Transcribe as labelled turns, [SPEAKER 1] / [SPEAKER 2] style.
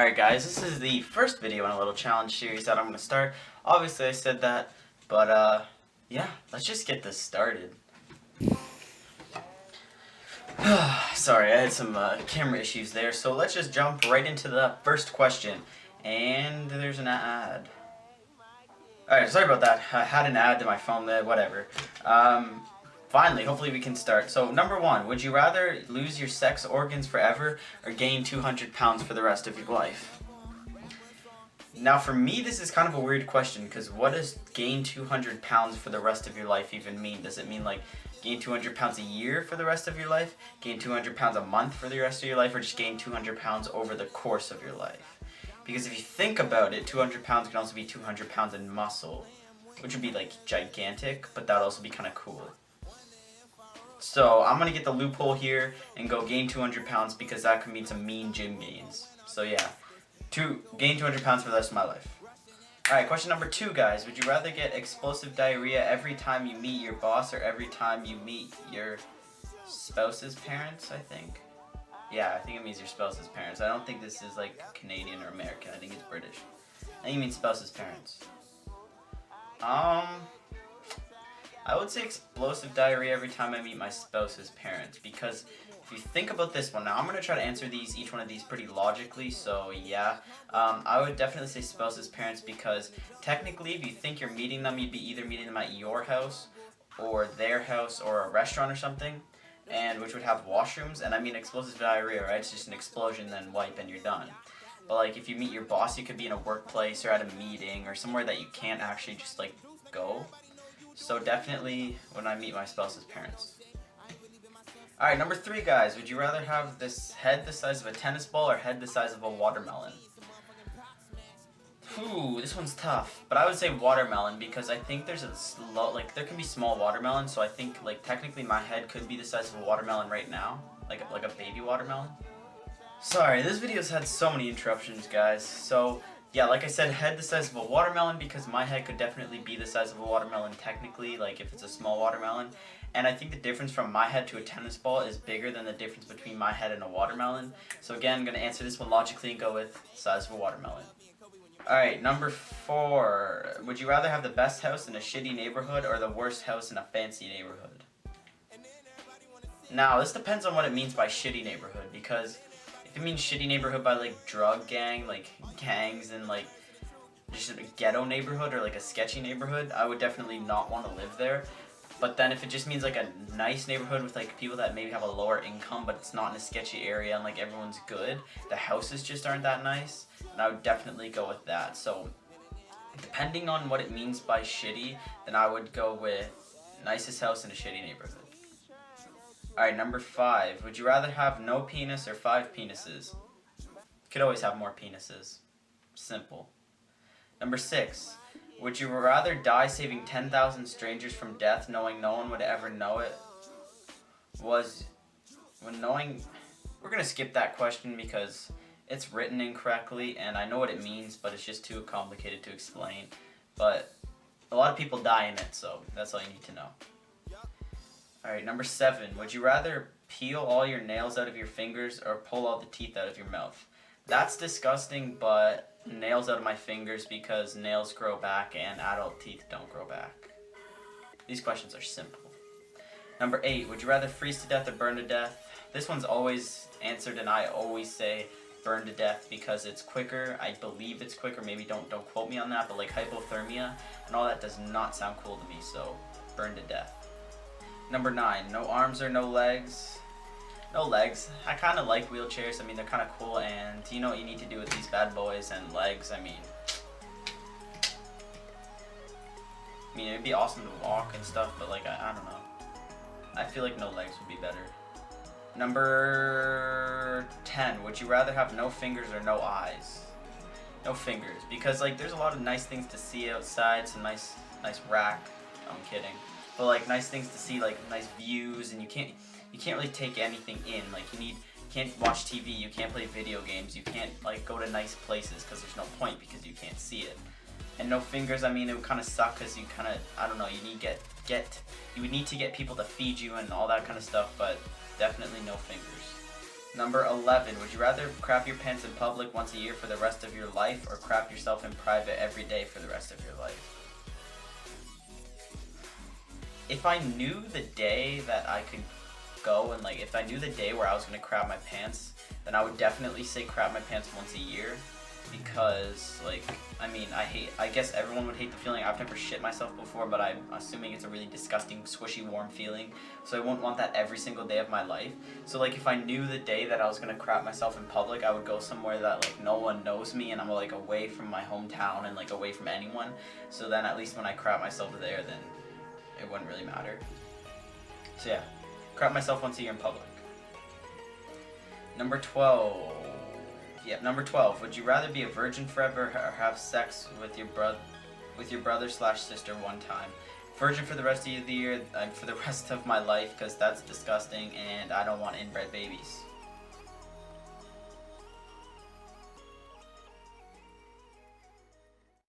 [SPEAKER 1] Alright guys, this is the first video in a little challenge series that I'm going to start. Obviously I said that, but yeah, let's just get this started. Sorry, I had some camera issues there, so let's just jump right into the first question. And there's an ad. Alright, sorry about that. I had an ad to my phone there, whatever. Finally, hopefully we can start. So, number one, would you rather lose your sex organs forever or gain 200 pounds for the rest of your life? Now, for me, this is kind of a weird question, because what does gain 200 pounds for the rest of your life even mean? Does it mean, like, gain 200 pounds a year for the rest of your life, gain 200 pounds a month for the rest of your life, or just gain 200 pounds over the course of your life? Because if you think about it, 200 pounds can also be 200 pounds in muscle, which would be, like, gigantic, but that would also be kind of cool. So I'm going to get the loophole here and go gain 200 pounds because that could mean some mean gym gains. So yeah, gain 200 pounds for the rest of my life. Alright, question number two, guys. Would you rather get explosive diarrhea every time you meet your boss or every time you meet your spouse's parents, I think? Yeah, I think it means your spouse's parents. I don't think this is like Canadian or American. I think it's British. I think it means spouse's parents. I would say explosive diarrhea every time I meet my spouse's parents, because if you think about this one, now I'm going to try to answer each one of these pretty logically, so yeah. I would definitely say spouse's parents because technically if you think you're meeting them, you'd be either meeting them at your house or their house or a restaurant or something, and which would have washrooms, and I mean explosive diarrhea, right? It's just an explosion, then wipe, and you're done. But like if you meet your boss, you could be in a workplace or at a meeting or somewhere that you can't actually just like go. So definitely when I meet my spouse's parents. Alright, number three, guys. Would you rather have this head the size of a tennis ball or head the size of a watermelon? Ooh, this one's tough. But I would say watermelon because I think there's there can be small watermelons, so I think like technically my head could be the size of a watermelon right now. Like a baby watermelon. Sorry, this video's had so many interruptions, guys. So yeah, like I said, head the size of a watermelon because my head could definitely be the size of a watermelon technically, like if it's a small watermelon. And I think the difference from my head to a tennis ball is bigger than the difference between my head and a watermelon. So again, I'm going to answer this one logically and go with size of a watermelon. Alright, number four. Would you rather have the best house in a shitty neighborhood or the worst house in a fancy neighborhood? Now, this depends on what it means by shitty neighborhood, because if it means shitty neighborhood by like drug gang, like gangs and like just a ghetto neighborhood or like a sketchy neighborhood, I would definitely not want to live there. But then if it just means like a nice neighborhood with like people that maybe have a lower income but it's not in a sketchy area and like everyone's good, the houses just aren't that nice, and I would definitely go with that. So depending on what it means by shitty, then I would go with nicest house in a shitty neighborhood. Alright, number five. Would you rather have no penis or 5 penises? You could always have more penises. Simple. Number six. Would you rather die saving 10,000 strangers from death knowing no one would ever know it? We're going to skip that question because it's written incorrectly and I know what it means, but it's just too complicated to explain. But a lot of people die in it, so that's all you need to know. Alright, number seven. Would you rather peel all your nails out of your fingers or pull all the teeth out of your mouth? That's disgusting, but nails out of my fingers because nails grow back and adult teeth don't grow back. These questions are simple. Number eight. Would you rather freeze to death or burn to death? This one's always answered and I always say burn to death because it's quicker. I believe it's quicker. Maybe don't quote me on that, but like hypothermia and all that does not sound cool to me, so burn to death. Number nine, no arms or no legs? No legs. I kind of like wheelchairs. I mean, they're kind of cool, and you know what you need to do with these bad boys, and legs, I mean, it'd be awesome to walk and stuff, but like, I don't know. I feel like no legs would be better. Number 10, would you rather have no fingers or no eyes? No fingers, because like, there's a lot of nice things to see outside, some nice rack. I'm kidding. But like nice things to see, like nice views, and you can't really take anything in. Like you can't watch TV, you can't play video games, you can't like go to nice places because there's no point because you can't see it. And no fingers, I mean, it would kind of suck because you kind of, I don't know, you would need to get people to feed you and all that kind of stuff, but definitely no fingers. Number 11, would you rather crap your pants in public once a year for the rest of your life or crap yourself in private every day for the rest of your life? If I knew the day that I could go and if I knew the day where I was gonna crap my pants, then I would definitely say crap my pants once a year, because I guess everyone would hate the feeling. I've never shit myself before, but I'm assuming it's a really disgusting, squishy, warm feeling, so I wouldn't want that every single day of my life. So if I knew the day that I was gonna crap myself in public, I would go somewhere that no one knows me and I'm away from my hometown and away from anyone, so then at least when I crap myself there, then it wouldn't really matter. So yeah, crap myself once a year in public. Number 12. Yep, number 12. Would you rather be a virgin forever or have sex with your brother/sister one time? Virgin for the rest of the year and for the rest of my life, because that's disgusting and I don't want inbred babies.